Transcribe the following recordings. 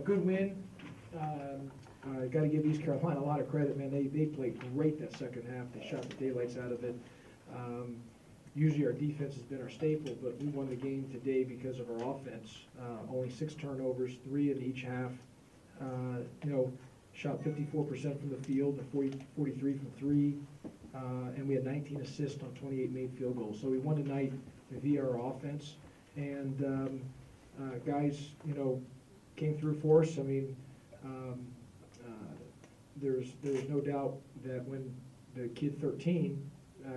Good win. Got to give East Carolina a lot of credit, man. They played great that second half. They shot the daylights out of it. Usually our defense has been our staple, but we won the game today because of our offense. Only 6 turnovers, 3 in each half. Shot 54% from the field and 43 from 3. And we had 19 assists on 28 made field goals. So we won tonight via our offense. And guys, came through for us. I mean, there's no doubt that when the kid 13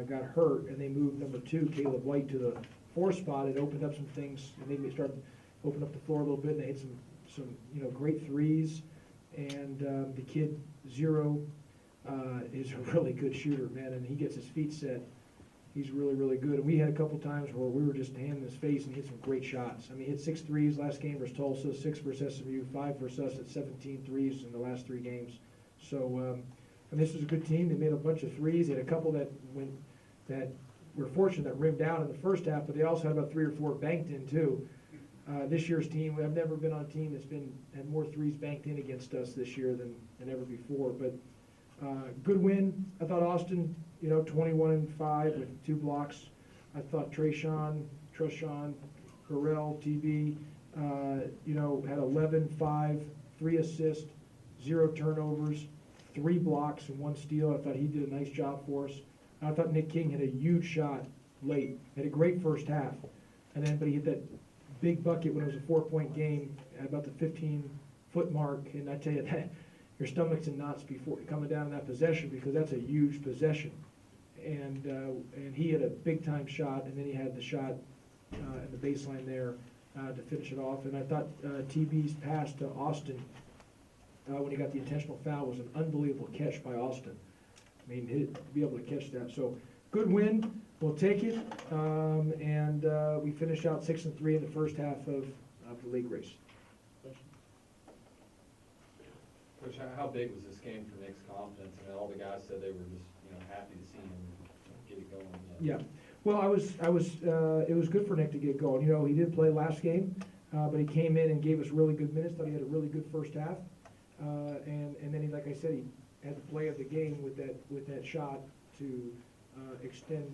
got hurt and they moved number 2, Caleb White, to the 4 spot, it opened up some things and maybe started to open up the floor a little bit. And they hit some great threes. And the kid 0 is a really good shooter, man, and he gets his feet set. He's really, really good. And we had a couple times where we were just handing his face and he hit some great shots. I mean, he hit 6 threes last game versus Tulsa, 6 versus SMU, 5 versus us at 17 threes in the last 3 games. So, and this was a good team. They made a bunch of threes. They had a couple that were fortunate that rimmed out in the first half, but they also had about 3 or 4 banked in too. This year's team, I've never been on a team that's had more threes banked in against us this year than ever before. But good win. I thought Austin, 21-5 with 2 blocks. I thought Trushawn, Harrell, TB, had 11-5, 3 assists, 0 turnovers, 3 blocks and 1 steal. I thought he did a nice job for us. I thought Nick King had a huge shot late. Had a great first half, but he hit that big bucket when it was a 4-point game at about the 15-foot mark. And I tell you that your stomach's in knots before coming down in that possession, because that's a huge possession. And he had a big time shot, and then he had the shot at the baseline there to finish it off. And I thought TB's pass to Austin when he got the intentional foul was an unbelievable catch by Austin. I mean, to be able to catch that. So good win. We'll take it. And we finished out 6-3 in the first half of the league race. Coach, how big was this game for Nick's confidence? I mean, all the guys said they were just happy to see him get it going. Yeah. Well, it was good for Nick to get going. He didn't play last game, but he came in and gave us really good minutes. Thought he had a really good first half, and then like I said, he had the play of the game with that shot to extend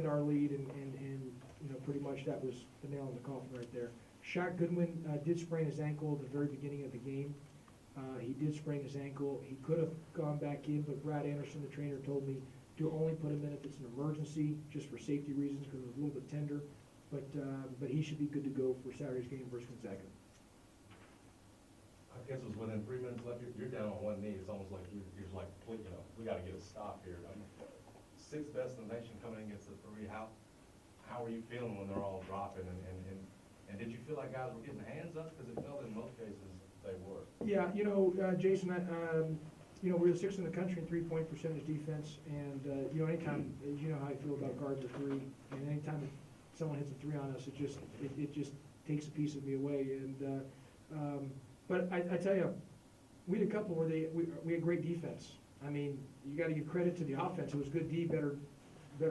our lead, and pretty much that was the nail in the coffin right there. Shaq Goodwin did sprain his ankle at the very beginning of the game. He did sprain his ankle. He could have gone back in, but Brad Anderson, the trainer, told me to only put him in if it's an emergency, just for safety reasons, because it was a little bit tender. But he should be good to go for Saturday's game versus Gonzaga. I guess it was within 3 minutes left. You're down on one knee. It's almost like you're like, we got to get a stop here. I mean, 6th best in the nation coming against the 3. How are you feeling when they're all dropping? And did you feel like guys were getting hands up? Because it felt in most cases they were. Yeah, Jason, we're the 6th in the country in 3-point percentage defense, and anytime, you know how I feel about guards at 3, and anytime someone hits a 3 on us, it just takes a piece of me away. And but I tell you, we had a couple where we had great defense. I mean, you got to give credit to the offense. It was good D, better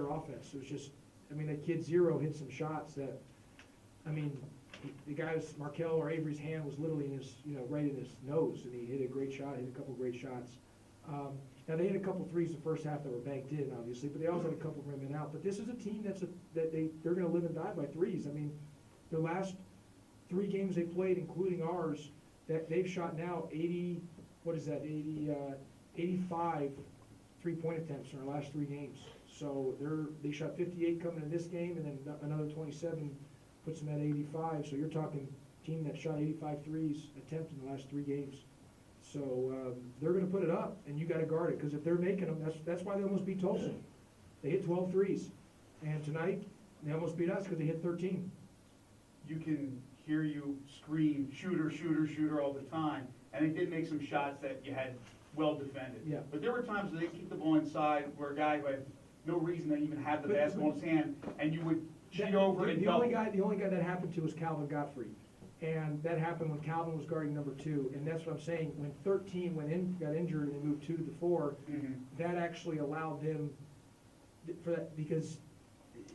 offense. It was just, that kid 0 hit some shots that, the guy's Markel or Avery's hand was literally in his, right in his nose, and he hit a great shot. Hit a couple great shots. Now they had a couple threes the first half that were banked in, obviously, but they also had a couple rimming out. But this is a team they're going to live and die by threes. Their last 3 games they played, including ours, that they've shot now 85 3-point attempts in our last 3 games. So they shot 58 coming in this game, and then another 27 puts them at 85. So you're talking team that shot 85 threes attempted in the last 3 games. So they're going to put it up, and you got to guard it, because if they're making them, that's why they almost beat Tulsa. They hit 12 threes, and tonight they almost beat us because they hit 13. You can hear you scream, shooter, shooter, shooter all the time, and they did make some shots that you had well defended. Yeah. But there were times where they kicked the ball inside where a guy who had no reason to even have the basketball in his hand, and you would cheat over and double. The only guy that happened to was Calvin Gottfried. And that happened when Calvin was guarding number 2. And that's what I'm saying. When 13 got injured and they moved 2 to the 4, that actually allowed them for that, because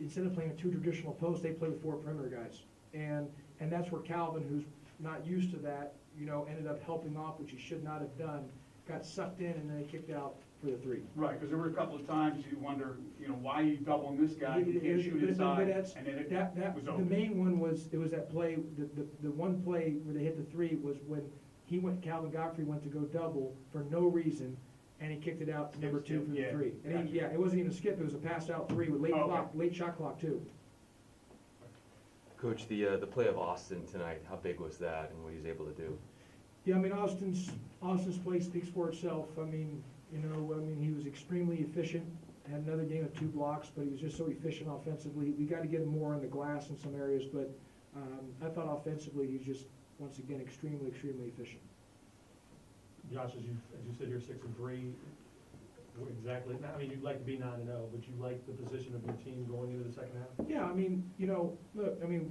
instead of playing a 2 traditional posts, they play with 4 perimeter guys. And that's where Calvin, who's not used to that, ended up helping off, which he should not have done, got sucked in, and then he kicked out for the three. Right, because there were a couple of times you wonder, why are you doubling this guy, he can't shoot But inside, that's- and then it was The over. main one was, it was that play, the one play where they hit the three was when Calvin Godfrey went to go double for no reason, and he kicked it out to number two for the Yeah, three. And gotcha. it wasn't even a skip, it was a passed out three with Oh, okay. late shot clock too. Coach, the play of Austin tonight, how big was that and what he was able to do? Yeah, I mean, Austin's play speaks for itself. I mean, he was extremely efficient, had another game of 2 blocks, but he was just so efficient offensively. We got to get him more on the glass in some areas, but I thought offensively he was just, once again, extremely, extremely efficient. Josh, as you said, you're 6-3. What exactly, I mean, you'd like to be 9-0, but you like the position of your team going into the second half? Yeah, I mean, look, I mean,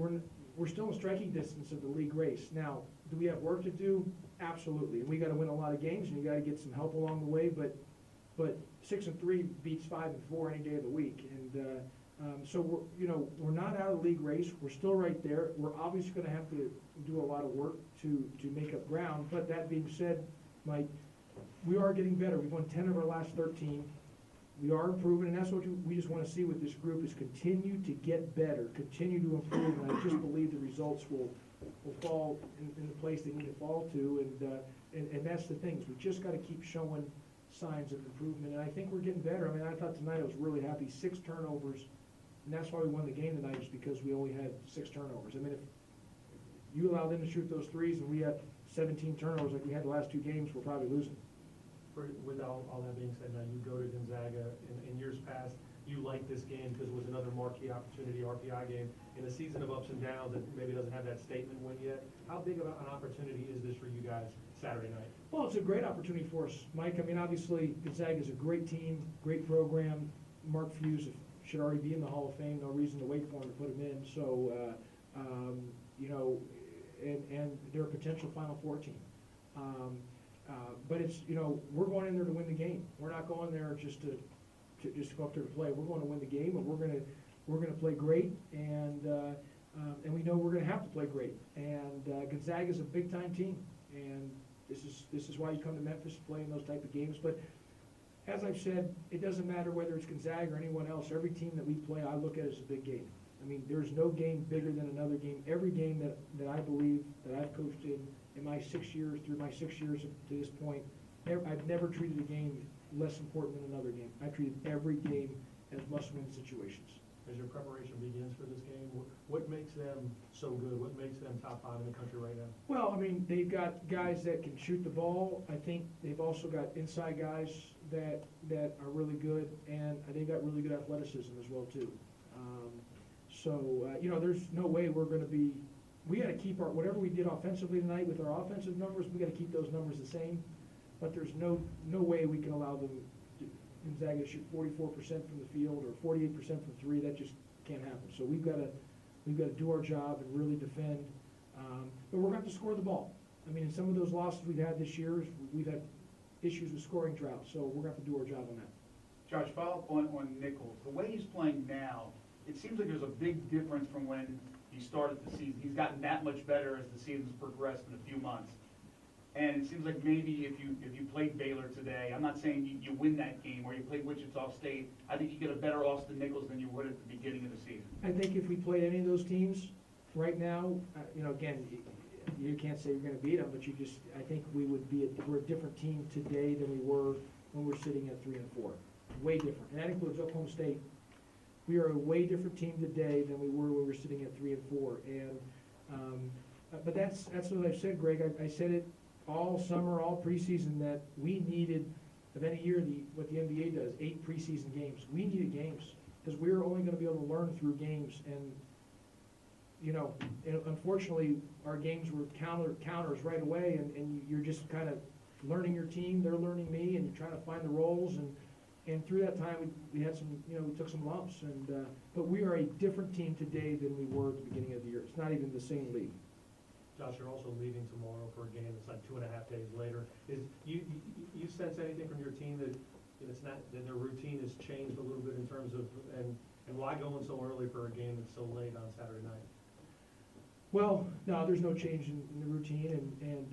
we're still in striking distance of the league race. Now, do we have work to do? Absolutely. And we got to win a lot of games, and you got to get some help along the way. But 6-3 beats 5-4 any day of the week. And so we're not out of the league race. We're still right there. We're obviously going to have to do a lot of work to make up ground. But that being said, Mike, we are getting better. We've won 10 of our last 13. We are improving, and that's what we just want to see with this group is continue to get better, continue to improve, and I just believe the results will fall in the place they need to fall to, and that's the thing, is we just got to keep showing signs of improvement, and I think we're getting better. I mean, I thought tonight I was really happy, 6 turnovers, and that's why we won the game tonight, is because we only had 6 turnovers. I mean, if you allow them to shoot those threes and we had 17 turnovers like we had the last 2 games, we're probably losing. With all that being said, now you go to Gonzaga, in years past, you liked this game because it was another marquee opportunity, RPI game, in a season of ups and downs that maybe doesn't have that statement win yet. How big of an opportunity is this for you guys Saturday night? Well, it's a great opportunity for us, Mike. I mean, obviously, Gonzaga is a great team, great program. Mark Fuse should already be in the Hall of Fame. No reason to wait for him to put him in. So, and they're a potential Final Four team. But it's, we're going in there to win the game. We're not going there just to go up there to play. We're going to win the game, and we're gonna play great, and we know we're gonna have to play great. And Gonzaga's a big time team, and this is why you come to Memphis to play in those type of games. But as I've said, it doesn't matter whether it's Gonzaga or anyone else. Every team that we play, I look at as a big game. I mean, there's no game bigger than another game. Every game that I believe that I've coached in my 6 years, through my 6 years to this point, I've never treated a game less important than another game. I treated every game as must-win situations. As your preparation begins for this game, what makes them so good? What makes them top 5 in the country right now? Well, I mean, they've got guys that can shoot the ball. I think they've also got inside guys that are really good, and they've got really good athleticism as well too. There's no way we're going to be. We got to keep whatever we did offensively tonight with our offensive numbers. We got to keep those numbers the same. But there's no way we can allow Gonzaga to shoot 44% from the field or 48% from 3. That just can't happen. So we've got to do our job and really defend. But we're going to have to score the ball. I mean, in some of those losses we've had this year, we've had issues with scoring drought. So we're going to have to do our job on that. Josh, follow up on Nichols. The way he's playing now, it seems like there's a big difference from when he started the season. He's gotten that much better as the season's progressed in a few months. And it seems like maybe if you played Baylor today, I'm not saying you win that game, or you played Wichita State, I think you get a better Austin Nichols than you would at the beginning of the season. I think if we played any of those teams right now, again, you can't say you're going to beat them, but I think we're a different team today than we were when we're sitting at 3-4. Way different. And that includes Oklahoma State. We are a way different team today than we were when we were sitting at 3-4. But that's what I've said, Greg. I said it all summer, all preseason, that we needed, of any year, what the NBA does, 8 preseason games. We needed games because we were only going to be able to learn through games. And unfortunately, our games were counters right away, and you're just kind of learning your team. They're learning me, and you're trying to find the roles. And through that time, we had some, we took some lumps. But we are a different team today than we were at the beginning of the year. It's not even the same league. Josh, you're also leaving tomorrow for a game that's like 2.5 days later. You sense anything from your team that it's not, that their routine has changed a little bit in terms of, and why going so early for a game that's so late on Saturday night? Well, no, there's no change in the routine, and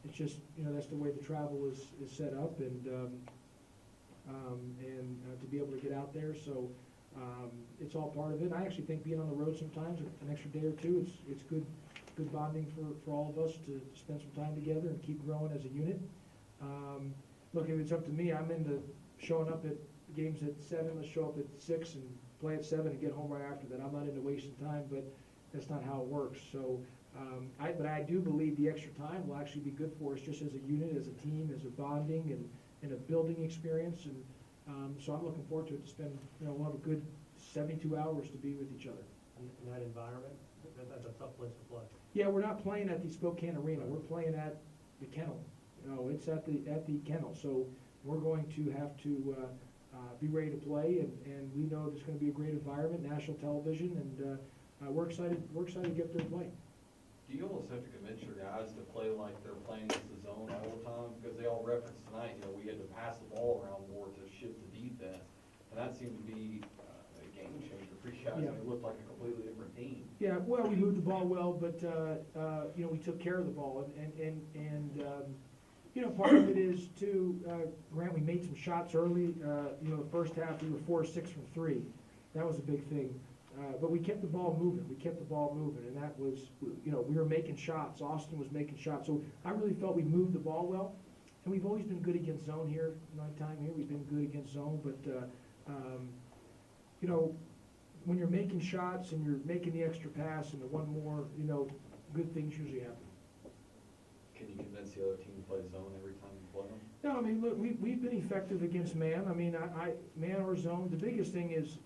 it's just, that's the way the travel is set up, and to be able to get out there, so it's all part of it. I actually think being on the road sometimes, an extra day or two, it's good bonding for all of us to spend some time together and keep growing as a unit. Look, if it's up to me, I'm into showing up at games at 7, let's show up at 6 and play at 7 and get home right after that. I'm not into wasting time, but that's not how it works. So, but I do believe the extra time will actually be good for us just as a unit, as a team, as a bonding and a building experience. And so I'm looking forward to it, to spend, we'll have a good 72 hours to be with each other. In that environment, that's a tough place to play. Yeah, we're not playing at the Spokane Arena. We're playing at the Kennel. It's at the Kennel. So we're going to have to be ready to play, and we know there's going to be a great environment, national television, and we're excited to get there and play. Do you almost have to convince your guys to play like they're playing against the zone all the time? Because they all referenced tonight, we had to pass the ball around more to shift the defense, and that seemed to be a game changer for you guys. Yeah. It looked like a completely different team. Yeah, well, we moved the ball well, but, we took care of the ball, and part of it is too, Grant, we made some shots early, the first half, we were 4-6 from 3. That was a big thing. But we kept the ball moving, and that was, we were making shots, Austin was making shots, so I really felt we moved the ball well, and we've always been good against zone here, my time here, we've been good against zone, but, when you're making shots and you're making the extra pass and the one more, good things usually happen. Can you convince the other team to play zone every time you play them? No, I mean, look, we've been effective against man. I mean, man or zone, the biggest thing is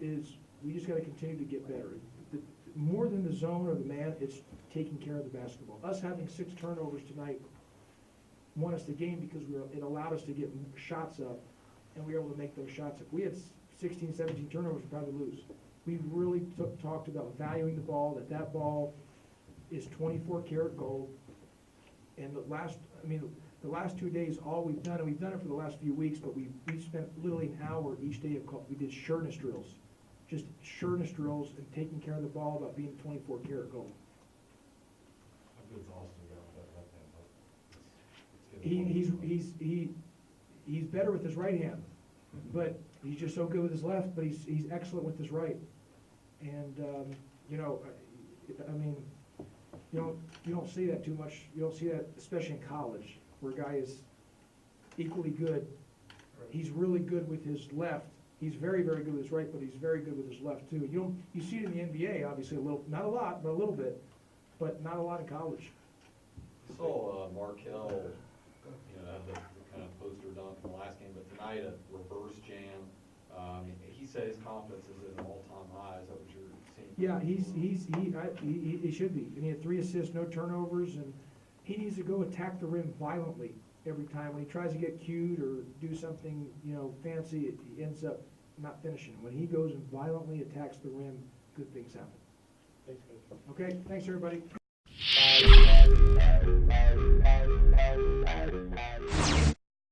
we just gotta continue to get better. More than the zone or the man, it's taking care of the basketball. Us having 6 turnovers tonight won us the game because it allowed us to get shots up, and we were able to make those shots. If we had 16, 17 turnovers, we'd probably lose. We really talked about valuing the ball, that ball is 24 karat gold. And the last 2 days, all we've done, and we've done it for the last few weeks, but we spent literally an hour each day we did sureness drills. Just sureness drills and taking care of the ball about being 24 karat gold. How good is Austin got with that left hand? He's better with his right hand, but he's just so good with his left, but he's excellent with his right. And, you don't see that too much. You don't see that, especially in college, where a guy is equally good. He's really good with his left. He's very, very good with his right, but he's very good with his left too. You see it in the NBA, obviously, a little, not a lot, but a little bit, but not a lot in college. I saw Markel, have the kind of poster dunk in the last game, but tonight a reverse jam. He said his confidence is at an all-time high. Is that what you're seeing? Yeah, he should be. And he had 3 assists, no turnovers, and he needs to go attack the rim violently every time. When he tries to get cued or do something, fancy, he ends up not finishing. When he goes and violently attacks the rim, good things happen. Thanks, Coach. Okay, thanks, everybody.